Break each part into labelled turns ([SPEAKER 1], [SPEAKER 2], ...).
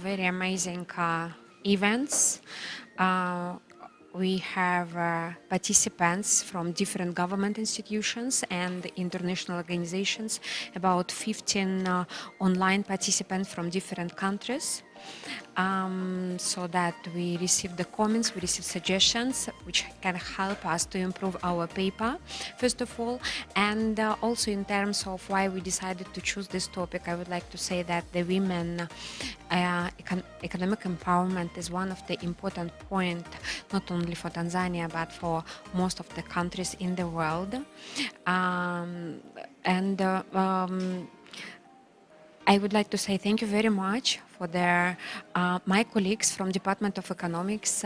[SPEAKER 1] very amazing events. We have participants from different government institutions and international organizations, about 15 online participants from different countries. So that we receive the comments, we receive suggestions which can help us to improve our paper, first of all. And also in terms of why we decided to choose this topic, I would like to say that the women economic empowerment is one of the important points, not only for Tanzania, but for most of the countries in the world. I would like to say thank you very much for my colleagues from Department of Economics,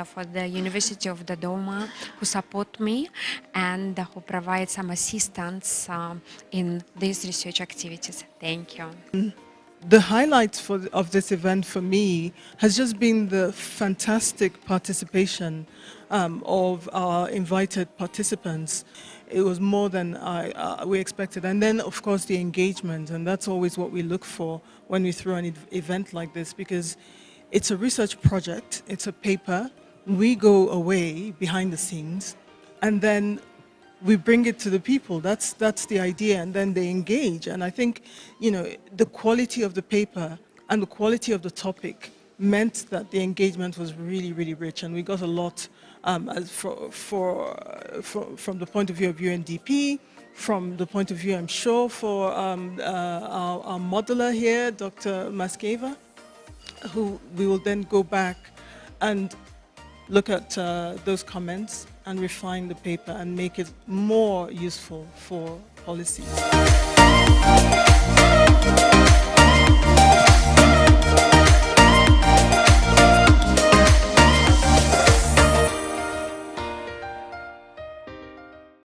[SPEAKER 1] for the University of Dodoma, who support me and who provide some assistance in these research activities. Thank you.
[SPEAKER 2] The highlight of this event for me has just been the fantastic participation of our invited participants. It was more than we expected. And then, of course, the engagement. And that's always what we look for when we throw an event like this, because it's a research project, it's a paper. We go away behind the scenes, and then we bring it to the people. That's the idea, and then they engage. And I think, the quality of the paper and the quality of the topic meant that the engagement was really, really rich, and we got a lot from the point of view of UNDP, from the point of view, I'm sure, for our modeler here, Dr. Maskeva, who we will then go back and look at those comments and refine the paper and make it more useful for policies.